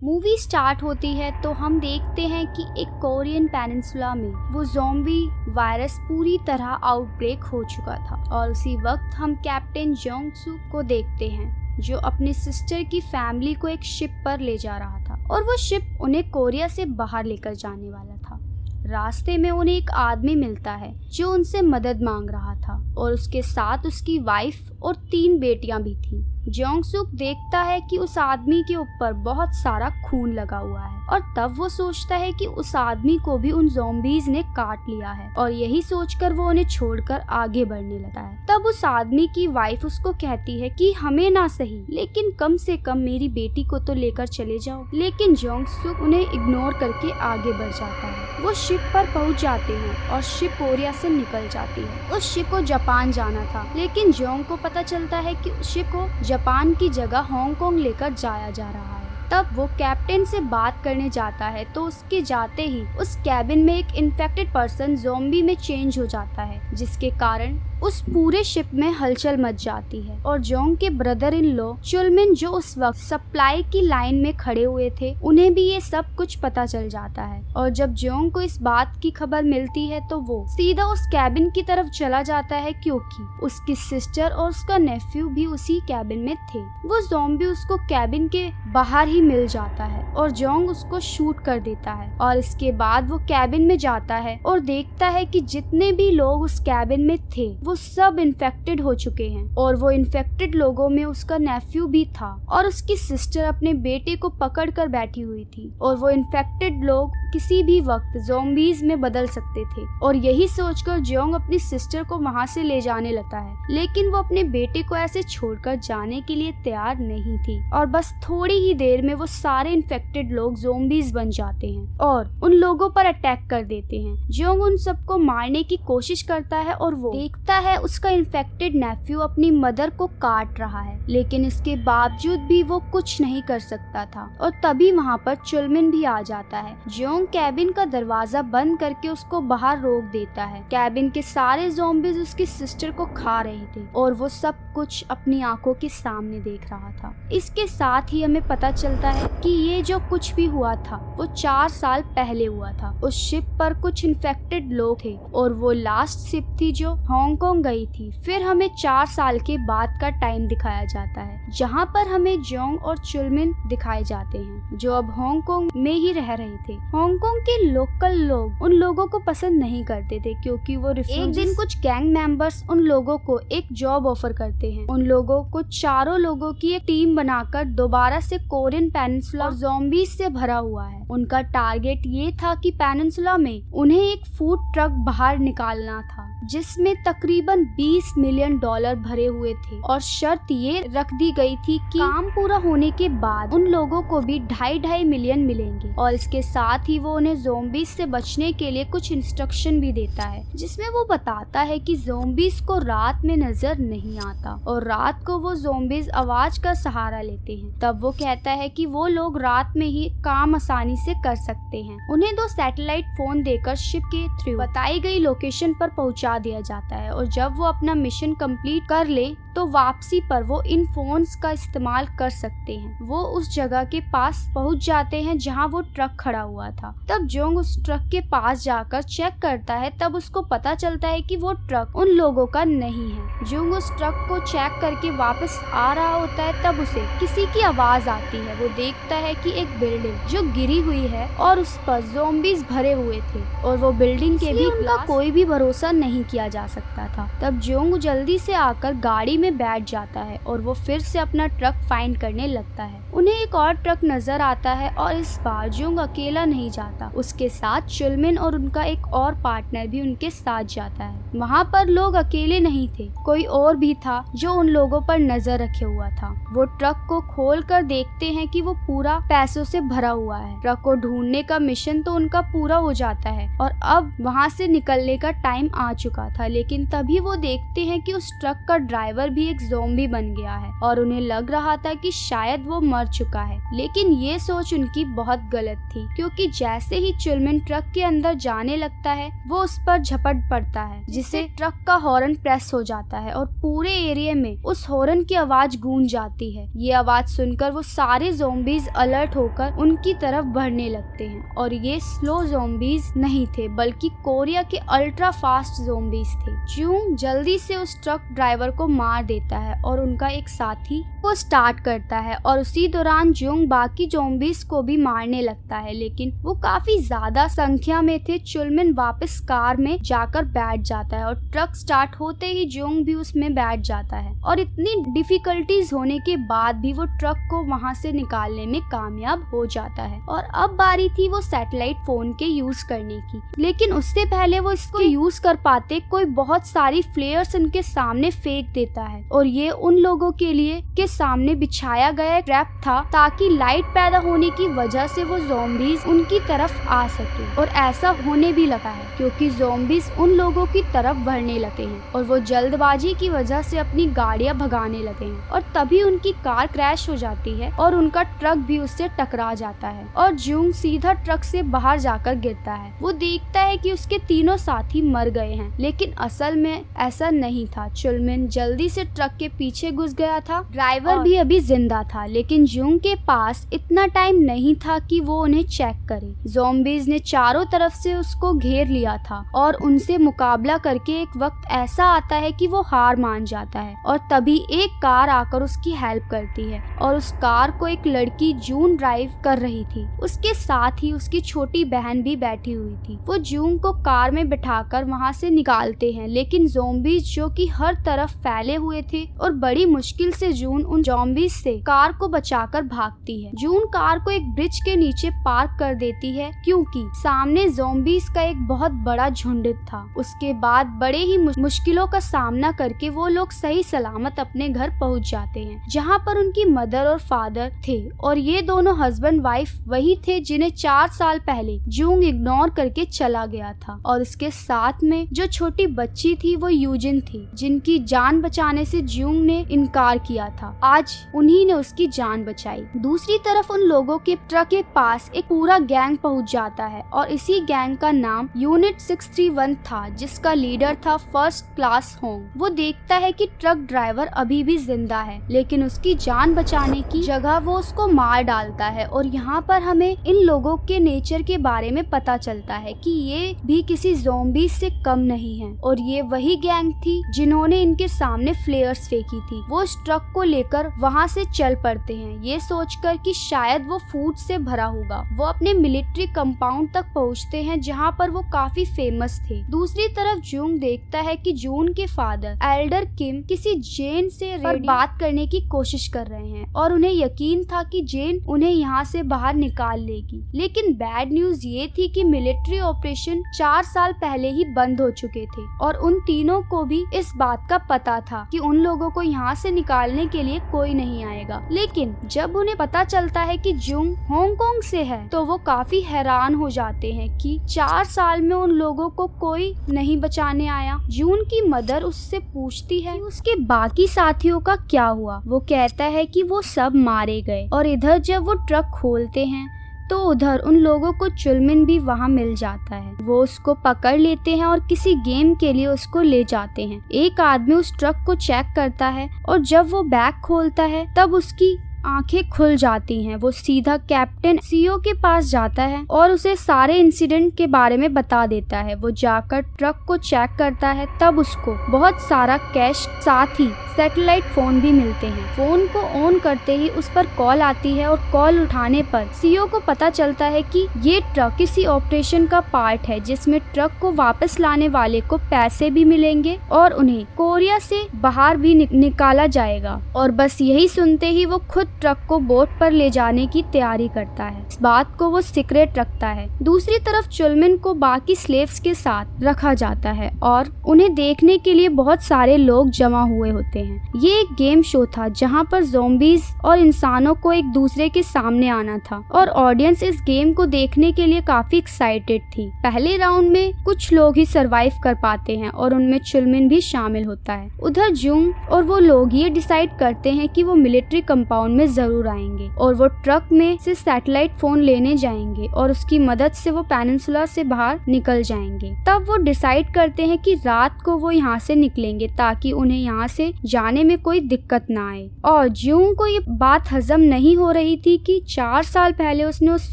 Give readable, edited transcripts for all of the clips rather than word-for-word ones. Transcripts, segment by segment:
Movie start होती है तो हम देखते हैं कि एक कोरियन पेनिनसुला में वो ज़ॉम्बी वायरस पूरी तरह आउटब्रेक हो चुका था और उसी वक्त हम कैप्टन जोंग सूक को देखते हैं जो अपनी सिस्टर की फैमिली को एक शिप पर ले जा रहा था और वो शिप उन्हें कोरिया से बाहर लेकर जाने वाला था। रास्ते में उन्हें एक आदमी मिलता है जो उनसे मदद मांग रहा था और उसके साथ उसकी वाइफ और 3 बेटियां भी थीं। जोंग सूक देखता है कि उस आदमी के ऊपर बहुत सारा खून लगा हुआ है और तब वो सोचता है कि उस आदमी को भी उन ज़ॉम्बीज़ ने काट लिया है और यही सोचकर वो उन्हें छोड़कर आगे बढ़ने लगता है। तब उस आदमी की वाइफ उसको कहती है कि हमें ना सही लेकिन कम से कम मेरी बेटी को तो लेकर चले जाओ, लेकिन जोंग सूक उन्हें इग्नोर करके आगे बढ़ जाता है। वो शिप पर पहुंच जाते हैं और शिप कोरिया से निकल जाती है। उस शिप को जापान जाना था लेकिन जोंग को पता चलता है कि उस शिप को जापान की जगह हांगकांग लेकर जाया जा रहा है। तब वो कैप्टन से बात करने जाता है तो उसके जाते ही उस कैबिन में एक इन्फेक्टेड पर्सन ज़ॉम्बी में चेंज हो जाता है जिसके कारण उस पूरे शिप में हलचल मच जाती है और जोंग के ब्रदर इन लॉ चुलमिन जो उस वक्त सप्लाई की लाइन में खड़े हुए थे उन्हें भी ये सब कुछ पता चल जाता है और जब जोंग को इस बात की खबर मिलती है तो वो सीधा उस कैबिन की तरफ चला जाता है क्योंकि उसकी सिस्टर और उसका नेफ्यू भी उसी कैबिन में थे। वो ज़ॉम्बी उसको कैबिन के बाहर ही मिल जाता है और जोंग उसको शूट कर देता है और इसके बाद वो कैबिन में जाता है और देखता है कि जितने भी लोग उस कैबिन में थे वो सब इन्फेक्टेड हो चुके हैं और वो इन्फेक्टेड लोगों में उसका नेफ्यू भी था और उसकी सिस्टर अपने बेटे को पकड़ कर बैठी हुई थी और वो इन्फेक्टेड लोग किसी भी वक्त ज़ॉम्बीज़ में बदल सकते थे और यही सोचकर जोंग अपनी सिस्टर को वहां से ले जाने लगता है लेकिन वो अपने बेटे को ऐसे छोड़कर जाने के लिए तैयार नहीं थी और बस थोड़ी ही देर में वो सारे इन्फेक्टेड लोग ज़ॉम्बीज़ बन जाते हैं और उन लोगों पर अटैक कर देते हैं। जोंग उन सबको मारने की कोशिश करता है और वो देखता है उसका इन्फेक्टेड नेफ्यू अपनी मदर को काट रहा है लेकिन इसके बावजूद भी वो कुछ नहीं कर सकता था और तभी वहाँ पर चुलमिन भी आ जाता है। जोंग कैबिन का दरवाजा बंद करके उसको बाहर रोक देता है। कैबिन के सारे ज़ॉम्बीज़ उसकी सिस्टर को खा रहे थे और वो सब कुछ अपनी आंखों के सामने देख रहा था। इसके साथ ही हमें पता चलता है कि ये जो कुछ भी हुआ था वो 4 साल पहले हुआ था। उस शिप पर कुछ इन्फेक्टेड लोग थे और वो लास्ट शिप थी जो हांगकांग गई थी। फिर हमें 4 साल के बाद का टाइम दिखाया जाता है जहाँ पर हमें जोंग और चुलमिन दिखाए जाते हैं जो अब हांगकांग में ही रह रहे थे। हांगकांग के लोकल लोग उन लोगों को पसंद नहीं करते थे क्योंकि वो एक दिन कुछ गैंग मेंबर्स उन लोगों को एक जॉब ऑफर करते हैं। उन लोगों को चारों लोगों की एक टीम बनाकर दोबारा से कोरियन पेनिनसुला ज़ॉम्बीज़ से भरा हुआ है। उनका टारगेट ये था कि पेनिनसुला में उन्हें एक फूड ट्रक बाहर निकालना था जिसमें तकरीबन $20 मिलियन भरे हुए थे और शर्त ये रख दी गई थी कि काम पूरा होने के बाद उन लोगों को भी 2.5 मिलियन मिलेंगे और इसके साथ ही वो उन्हें ज़ॉम्बीज़ से बचने के लिए कुछ इंस्ट्रक्शन भी देता है जिसमें वो बताता है कि ज़ॉम्बीज़ को रात में नजर नहीं आता और रात को वो ज़ॉम्बीज़ आवाज का सहारा लेते हैं। तब वो कहता है कि वो लोग रात में ही काम आसानी से कर सकते हैं। उन्हें 2 सैटेलाइट फोन देकर शिप के थ्रू बताई गई लोकेशन पर पहुंचा दिया जाता है और जब वो अपना मिशन कंप्लीट कर ले तो वापसी पर वो इन फोन्स का इस्तेमाल कर सकते हैं। वो उस जगह के पास पहुंच जाते हैं जहां वो ट्रक खड़ा हुआ था। तब जोंग उस ट्रक के पास जाकर चेक करता है तब उसको पता चलता है कि वो ट्रक उन लोगों का नहीं है। जोंग उस ट्रक को चेक करके वापस आ रहा होता है तब उसे किसी की आवाज आती है। वो देखता है कि एक बिल्डिंग जो गिरी हुई है और उस पर ज़ॉम्बीज़ भरे हुए थे और वो बिल्डिंग के भी उनका कोई भी भरोसा नहीं किया जा सकता था। तब जोंग जल्दी से आकर गाड़ी में बैठ जाता है और वो फिर से अपना ट्रक फाइंड करने लगता है। उन्हें एक और ट्रक नजर आता है और इस बार जोंग अकेला नहीं जाता, उसके साथ चुलमिन और उनका एक और पार्टनर भी उनके साथ जाता है। वहाँ पर लोग अकेले नहीं थे, कोई और भी था जो उन लोगों पर नजर रखे हुआ था। वो ट्रक को खोल कर देखते हैं कि वो पूरा पैसों से भरा हुआ है। ट्रक को ढूंढने का मिशन तो उनका पूरा हो जाता है और अब वहाँ से निकलने का टाइम आ चुका था लेकिन तभी वो देखते हैं कि उस ट्रक का ड्राइवर भी एक ज़ॉम्बी बन गया है और उन्हें लग रहा था कि शायद वो मर चुका है। लेकिन ये सोच उनकी बहुत गलत थी, क्योंकि जैसे ही चुलमिन ट्रक के अंदर जाने लगता है वो उस पर झपट पड़ता है, जिससे ट्रक का हॉर्न प्रेस हो जाता है और पूरे एरिया में उस हॉर्न की आवाज गूंज जाती है। ये आवाज सुनकर वो सारे ज़ॉम्बीज अलर्ट होकर उनकी तरफ बढ़ने लगते हैं और ये स्लो ज़ॉम्बीज नहीं थे बल्कि कोरिया के अल्ट्रा फास्ट ज़ॉम्बीज थे। जूंग जल्दी से उस ट्रक ड्राइवर को मार देता है और उनका एक साथी को स्टार्ट करता है और उसी दौरान जूंग बाकी ज़ॉम्बीज को भी मारने लगता है, लेकिन वो काफी ज्यादा संख्या में थे। चुलमिन वापस कार में जाकर बैठ जाता है और ट्रक स्टार्ट होते ही जूंग भी उसमें बैठ जाता है और इतनी डिफिकल्टीज होने के बाद भी वो ट्रक को वहां से निकालने में कामयाब हो जाता है। और अब बारी थी वो सैटेलाइट फोन के यूज करने की, लेकिन उससे पहले वो इसको यूज कर पाते कोई बहुत सारी फ्लेयर्स उनके सामने फेंक देता है और ये उन लोगों के सामने बिछाया गया ट्रैप था ताकि लाइट पैदा होने की वजह से वो ज़ॉम्बीज उनकी तरफ आ सके। और ऐसा होने भी लगा है क्योंकि ज़ॉम्बीज उन लोगों की तरफ बढ़ने लगे हैं और वो जल्दबाजी की वजह से अपनी गाड़ियां भगाने लगे हैं और तभी उनकी कार क्रैश हो जाती है और उनका ट्रक भी उससे टकरा जाता है और जूंग सीधा ट्रक से बाहर जाकर गिरता है। वो देखता है कि उसके तीनों साथी मर गए हैं, लेकिन असल में ऐसा नहीं था। चुलमिन जल्दी से ट्रक के पीछे घुस गया था। ड्राइवर भी अभी जिंदा था, लेकिन जूंग के पास इतना टाइम नहीं था कि वो उन्हें चेक करे। ज़ॉम्बीज ने चारों तरफ से उसको घेर लिया था और उनसे मुकाबला करके एक वक्त ऐसा आता है कि वो हार मान जाता है और तभी एक कार आकर उसकी हेल्प करती है और उस कार को एक लड़की जून ड्राइव कर रही थी। उसके साथ ही उसकी छोटी बहन भी बैठी हुई थी। वो जून को कार में बिठाकर वहाँ से निकालते हैं, लेकिन ज़ॉम्बीज जो कि हर तरफ फैले हुए थे और बड़ी मुश्किल से जून उन ज़ॉम्बीज से कार को बचाकर भागती है। जून कार को एक ब्रिज के नीचे पार्क कर देती है क्योंकि सामने ज़ॉम्बीज का एक बहुत बड़ा झुंड था। उसके बाद बड़े ही मुश्किलों का सामना करके वो लोग सही सलामत अपने घर पहुंच जाते हैं, जहां पर उनकी मदर और फादर थे और ये दोनों हस्बैंड वाइफ वही थे जिन्हें 4 साल पहले जूंग इग्नोर करके चला गया था। और इसके साथ में जो छोटी बच्ची थी वो यूजिन थी, जिनकी जान बचाने से जूंग ने इनकार किया था। आज उन्हीं ने उसकी जान बचाई। दूसरी तरफ उन लोगों के ट्रक के पास एक पूरा गैंग पहुंच जाता है और इसी गैंग का नाम यूनिट 631 था, जिसका लीडर था फर्स्ट क्लास होंग। वो देखता है कि ट्रक ड्राइवर अभी भी जिंदा है, लेकिन उसकी जान बचाने की जगह वो उसको मार डालता है। और यहाँ पर हमें इन लोगों के नेचर के बारे में पता चलता है कि ये भी किसी ज़ॉम्बी से कम नहीं है और ये वही गैंग थी जिन्होंने इनके सामने फ्लेयर्स फेंकी थी। वो इस ट्रक को लेकर वहाँ से चल पड़ते हैं, ये सोचकर कि शायद वो फूड से भरा होगा। वो अपने मिलिट्री कंपाउंड तक पहुँचते हैं जहाँ पर वो काफी फेमस थे। दूसरी तरफ जूंग देखता है कि जून के फादर एल्डर किम किसी जेन से बात करने की कोशिश कर रहे हैं और उन्हें यकीन था कि जेन उन्हें यहाँ से बाहर निकाल लेगी। लेकिन बैड न्यूज ये थी कि मिलिट्री ऑपरेशन 4 साल पहले ही बंद हो चुके थे और उन तीनों को भी इस बात का पता था कि उन लोगों को यहाँ से निकालने के लिए कोई नहीं आएगा। लेकिन जब उन्हें पता चलता है कि जूंग हांगकांग से है तो वो काफी हैरान हो जाते हैं कि 4 साल में उन लोगों को कोई नहीं बचाने आया। जून की मदर उससे पूछती है कि उसके बाकी साथियों का क्या हुआ। वो कहता है कि वो सब मारे गए। और इधर जब वो ट्रक खोलते हैं तो उधर उन लोगों को चुलमिन भी वहाँ मिल जाता है। वो उसको पकड़ लेते हैं और किसी गेम के लिए उसको ले जाते हैं। एक आदमी उस ट्रक को चेक करता है और जब वो बैग खोलता है तब उसकी आंखें खुल जाती हैं। वो सीधा कैप्टन सीओ के पास जाता है और उसे सारे इंसिडेंट के बारे में बता देता है। वो जाकर ट्रक को चेक करता है, तब उसको बहुत सारा कैश साथ ही सैटेलाइट फोन भी मिलते हैं। फोन को ऑन करते ही उस पर कॉल आती है और कॉल उठाने पर सीओ को पता चलता है कि ये ट्रक किसी ऑपरेशन का पार्ट है जिसमें ट्रक को वापस लाने वाले को पैसे भी मिलेंगे और उन्हें कोरिया से बाहर भी निकाला जाएगा। और बस यही सुनते ही वो खुद ट्रक को बोट पर ले जाने की तैयारी करता है। इस बात को वो सीक्रेट रखता है। दूसरी तरफ चुलमिन को बाकी स्लेव्स के साथ रखा जाता है और उन्हें देखने के लिए बहुत सारे लोग जमा हुए होते हैं। ये एक गेम शो था जहाँ पर ज़ॉम्बीज और इंसानों को एक दूसरे के सामने आना था और ऑडियंस इस गेम को देखने के लिए काफी एक्साइटेड थी। पहले राउंड में कुछ लोग ही सरवाइव कर पाते हैं और उनमें चुलमिन भी शामिल होता है। उधर जुंग और वो लोग ये डिसाइड करते हैं कि वो मिलिट्री कंपाउंड में जरूर आएंगे और वो ट्रक में से सैटेलाइट फोन लेने जाएंगे और उसकी मदद से वो पेनिनसुला से बाहर निकल जाएंगे। तब वो डिसाइड करते हैं कि रात को वो यहाँ से निकलेंगे ताकि उन्हें यहाँ से जाने में कोई दिक्कत ना आए। और जुंग को ये बात हजम नहीं हो रही थी कि 4 साल पहले उसने उस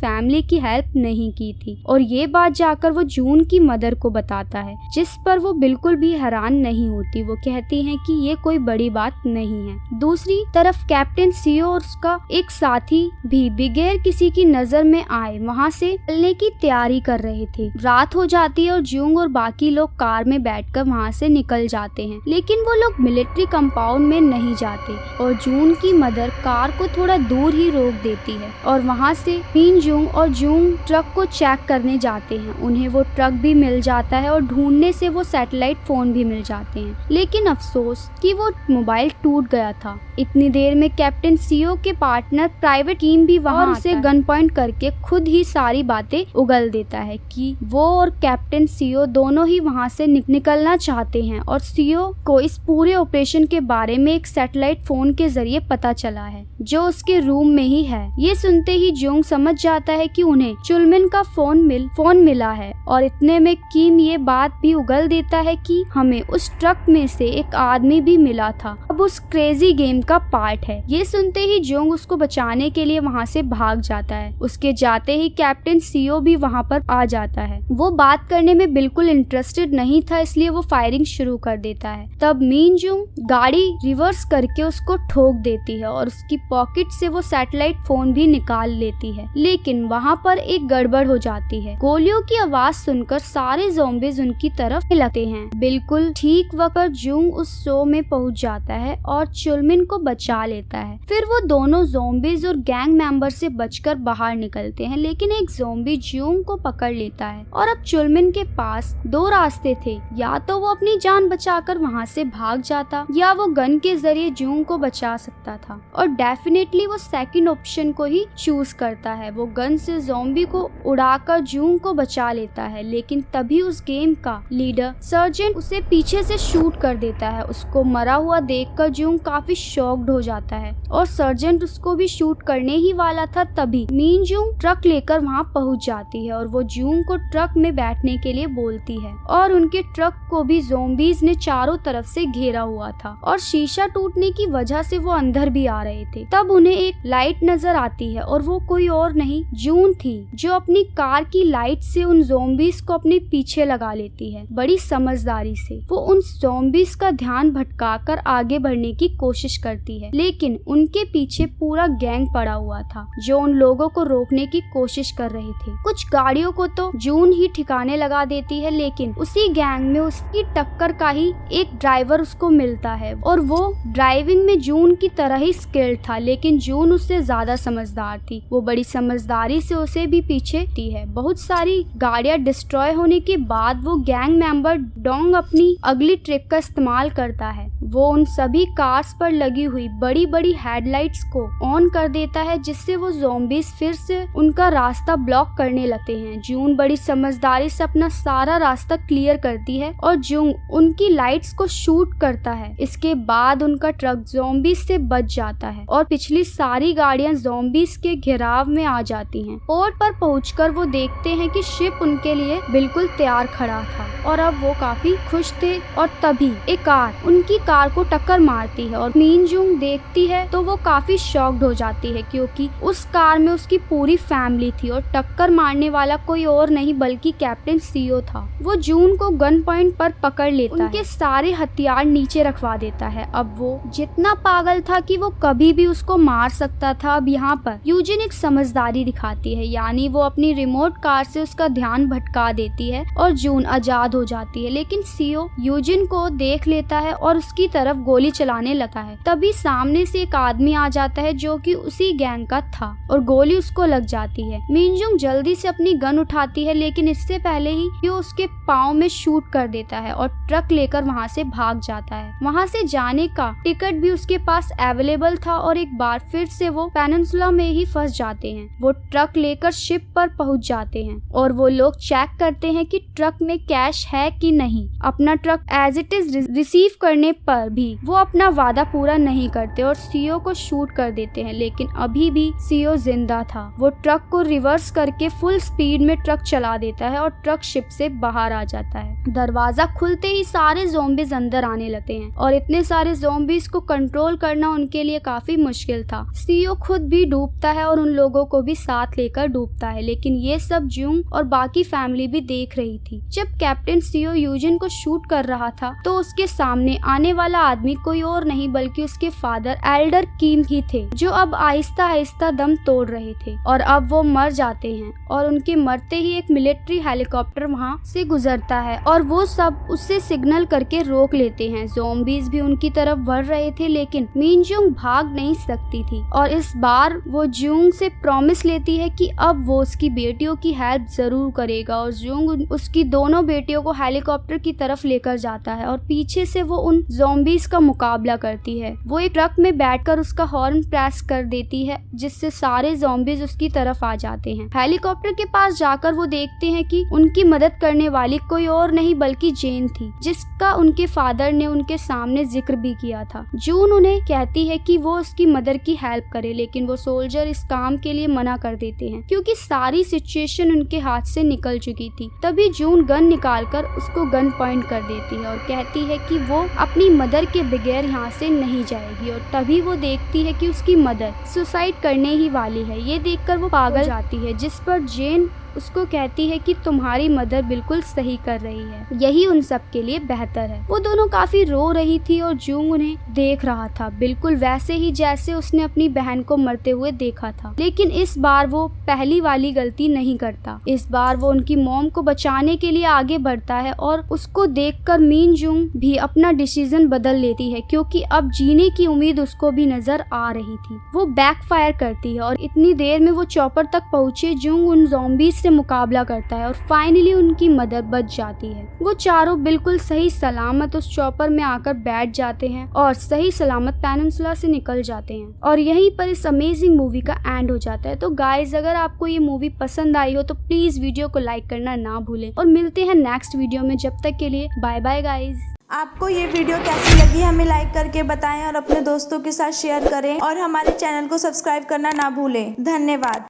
फैमिली की हेल्प नहीं की थी और ये बात जाकर वो जून की मदर को बताता है, जिस पर वो बिल्कुल भी हैरान नहीं होती। वो कहती हैं कि ये कोई बड़ी बात नहीं है। दूसरी तरफ कैप्टन सीओ और उसका एक साथी भी बगैर किसी की नजर में आए वहाँ से चलने की तैयारी कर रहे थे। रात हो जाती है और जूंग और बाकी लोग कार में बैठकर वहाँ से निकल जाते हैं, लेकिन वो लोग मिलिट्री कंपाउंड में नहीं जाते और जून की मदर कार को थोड़ा दूर ही रोक देती है और वहाँ से मीन जूंग और जूंग ट्रक को चेक करने जाते हैं। उन्हें वो ट्रक भी मिल जाता है और ढूंढने से वो सैटेलाइट फोन भी मिल जाते हैं, लेकिन अफसोस कि वो मोबाइल टूट गया था। इतनी देर में कैप्टन सीओ के पार्टनर प्राइवेट कीम भी वहाँ उसे गन पॉइंट करके खुद ही सारी बातें उगल देता है कि वो और कैप्टन सीओ दोनों ही वहाँ से निकलना चाहते हैं और सीओ को इस पूरे ऑपरेशन के बारे में एक सैटेलाइट फोन के जरिए पता चला है जो उसके रूम में ही है। ये सुनते ही जोंग समझ जाता है कि उन्हें चुलमिन का फोन मिला है और इतने में किम ये बात भी उगल देता है कि हमें उस ट्रक में से एक आदमी भी मिला था, अब उस क्रेजी गेम का पार्ट है। ये सुनते ही जोंग उसको बचाने के लिए वहाँ से भाग जाता है। उसके जाते ही कैप्टन सीओ भी वहाँ पर आ जाता है। वो बात करने में बिल्कुल इंटरेस्टेड नहीं था, इसलिए वो फायरिंग शुरू कर देता है। तब मीन जूंग गाड़ी रिवर्स करके उसको ठोक देती है और उसकी पॉकेट से वो सैटेलाइट फोन भी निकाल लेती है, लेकिन वहाँ पर एक गड़बड़ हो जाती है। गोलियों की आवाज सुनकर सारे ज़ॉम्बीज उनकी तरफ लगते हैं। बिल्कुल ठीक वक्त जूंग उस शो में पहुँच जाता है और चुलमिन को बचा लेता है। फिर वो दोनों ज़ॉम्बीज और गैंग मेंबर से बचकर बाहर निकलते हैं, लेकिन एक ज़ॉम्बी जूंग को पकड़ लेता है और अब चुलमिन के पास 2 रास्ते थे, या तो वो अपनी जान बचाकर वहाँ से भाग जाता या वो गन के जरिए जूंग को बचा सकता था, और डेफिनेटली वो सेकंड ऑप्शन को ही चूज करता है। वो गन से ज़ॉम्बी को उड़ाकर जूंग को बचा लेता है, लेकिन तभी उस गेम का लीडर सर्जेंट उसे पीछे से शूट कर देता है। उसको मरा हुआ देखकर जूंग काफी शॉक्ड हो जाता है और सर्जेंट उसको भी शूट करने ही वाला था। तभी मीन जूंग ट्रक लेकर वहाँ पहुँच जाती है और वो जूंग को ट्रक में बैठने के लिए बोलती है और उनके ट्रक को भी ज़ॉम्बीज ने चारों तरफ से घेरा हुआ था और शीशा टूटने की वजह से वो अंदर भी आ रहे थे। तब उन्हें एक लाइट नजर आती है और वो कोई और नहीं जून थी, जो अपनी कार की लाइट से उन ज़ॉम्बीज को अपने पीछे लगा लेती है। बड़ी समझदारी से वो उन ज़ॉम्बीज का ध्यान भटकाकर आगे बढ़ने की कोशिश करती है, लेकिन उनके पीछे पूरा गैंग पड़ा हुआ था जो उन लोगों को रोकने की कोशिश कर रहे थे। कुछ गाड़ियों को तो जून ही ठिकाने लगा देती है, लेकिन उसी गैंग में उसकी टक्कर का ही एक ड्राइवर उसको मिलता है और वो ड्राइविंग में जून की तरह ही स्किल्ड था, लेकिन जून उससे ज्यादा समझदार थी। वो बड़ी समझदारी से उसे भी पीछे दी है। बहुत सारी गाड़ियां डिस्ट्रॉय होने के बाद वो गैंग मेंबर डोंग अपनी अगली ट्रिक का इस्तेमाल करता है। वो उन सभी कार्स पर लगी हुई बड़ी बड़ी हेडलाइट्स को ऑन कर देता है, जिससे वो ज़ॉम्बीज फिर से उनका रास्ता ब्लॉक करने लगते हैं। जून बड़ी समझदारी से अपना सारा रास्ता क्लियर करती है और जूंग उनकी लाइट्स को शूट करता है। इसके बाद उनका ट्रक ज़ॉम्बीज से बच जाता है और पिछली सारी गाड़ियां ज़ॉम्बीज के घेराव में आ जाती हैं। पोर्ट पर पहुंचकर वो देखते हैं कि शिप उनके लिए बिल्कुल तैयार खड़ा था और अब वो काफी खुश थे। और तभी एक कार उनकी कार को टक्कर मारती है और मीन जूंग देखती है तो वो काफी शॉक्ड हो जाती है, क्योंकि उस कार में उसकी पूरी फैमिली थी और टक्कर मारने वाला कोई और नहीं बल्कि कैप्टन सीओ था। वो जून को गन पॉइंट पर पकड़ लेता है, उनके सारे हथियार नीचे रखवा देता है। अब वो जितना पागल था कि वो कभी भी उसको मार सकता था, अब यहाँ पर यूजिन एक समझदारी दिखाती है, यानी वो अपनी रिमोट कार से उसका ध्यान भटका देती है और जून आजाद हो जाती है। लेकिन सीओ यूजिन को देख लेता है और उसकी तरफ गोली चलाने लगता है। तभी सामने से एक आदमी आ जाता है जो कि उसी गैंग का था और गोली उसको लग जाती है। मिनजुंग जल्दी से अपनी गन उठाती है, लेकिन इससे पहले ही वो उसके पाँव में शूट कर देता है और ट्रक लेकर वहाँ से भाग जाता है। वहाँ से जाने का टिकट भी उसके पास अवेलेबल था और एक बार फिर से वो पेनिनसुला में ही फंस जाते हैं। वो ट्रक लेकर शिप पर पहुँच जाते हैं और वो लोग चेक करते हैं कि ट्रक में कैश है कि नहीं। अपना truck as it is receive करने पर भी वो अपना वादा पूरा नहीं करते और सीओ को शूट कर देते हैं, लेकिन अभी भी सीओ जिंदा था। वो ट्रक को रिवर्स करके फुल स्पीड में ट्रक चला देता है और ट्रक शिप से बाहर आ जाता है। दरवाजा खुलते ही सारे ज़ॉम्बीज अंदर आने लगते हैं और इतने सारे ज़ॉम्बीज को कंट्रोल करना उनके लिए काफी मुश्किल था। सीओ खुद भी डूबता है और उन लोगों को भी साथ लेकर डूबता है, लेकिन ये सब जूंग और बाकी फैमिली भी देख रही थी। जब कैप्टन सीओ यूजिन को शूट कर रहा था तो उसके सामने आने वाला आदमी कोई और नहीं बल्कि उसके फादर एल्डर किम ही थे, जो अब आहिस्ता आहिस्ता दम तोड़ रहे थे और अब वो मर जाते हैं। और उनके मरते ही एक मिलिट्री हेलीकॉप्टर वहाँ से गुजरता है और वो सब उससे सिग्नल करके रोक लेते हैं। ज़ॉम्बीज भी उनकी तरफ बढ़ रहे थे, लेकिन मिनजुंग भाग नहीं सकती थी और इस बार वो जूंग से प्रॉमिस लेती है कि अब वो उसकी बेटियों की हेल्प जरूर करेगा और जूंग उसकी दोनों बेटियों को हेलीकॉप्टर की तरफ लेकर जाता है और पीछे से वो उन ज़ॉम्बीज का मुकाबला करती है। वो एक ट्रक में बैठकर उसका हॉर्न प्रेस कर देती है, जिससे सारे ज़ॉम्बीज उसकी तरफ आ जाते हैं। हेलीकॉप्टर के पास जाकर वो देखते हैं कि उनकी मदद करने वाली कोई और नहीं बल्कि जेन थी, जिसका उनके फादर ने उनके सामने जिक्र भी किया था। जून उन्हें कहती है कि वो उसकी मदर की हेल्प करे, लेकिन वो सोल्जर इस काम के लिए मना कर देते हैं क्योंकि सारी सिचुएशन उनके हाथ से निकल चुकी थी। तभी जून गन निकालकर उसको गन पॉइंट कर देती है और कहती है कि वो अपनी मदर के बगैर यहाँ से नहीं जाएगी और तभी वो देखती है कि उसकी मदर सुसाइड करने ही वाली है। ये देखकर वो पागल जाती है, जिस पर जेन उसको कहती है कि तुम्हारी मदर बिल्कुल सही कर रही है, यही उन सब के लिए बेहतर है। वो दोनों काफी रो रही थी और जूंग उन्हें देख रहा था, बिल्कुल वैसे ही जैसे उसने अपनी बहन को मरते हुए देखा था। लेकिन इस बार वो पहली वाली गलती नहीं करता। इस बार वो उनकी मॉम को बचाने के लिए आगे बढ़ता है और उसको देखकर मिनजुंग भी अपना डिसीजन बदल लेती है, क्योंकि अब जीने की उम्मीद उसको भी नजर आ रही थी। वो बैकफायर करती है और इतनी देर में वो चॉपर तक पहुंचे जूंग उन ज़ॉम्बीज से मुकाबला करता है और फाइनली उनकी मदद बच जाती है। वो चारों बिल्कुल सही सलामत उस चॉपर में आकर बैठ जाते हैं और सही सलामत पेनिनसुला से निकल जाते हैं और यहीं पर इस अमेजिंग मूवी का एंड हो जाता है। तो गाइज, अगर आपको ये मूवी पसंद आई हो तो प्लीज वीडियो को लाइक करना ना भूलें और मिलते हैं नेक्स्ट वीडियो में। जब तक के लिए बाय बाय गाइज। आपको ये वीडियो कैसी लगी हमें लाइक करके बताएं और अपने दोस्तों के साथ शेयर करें और हमारे चैनल को सब्सक्राइब करना ना भूलें। धन्यवाद।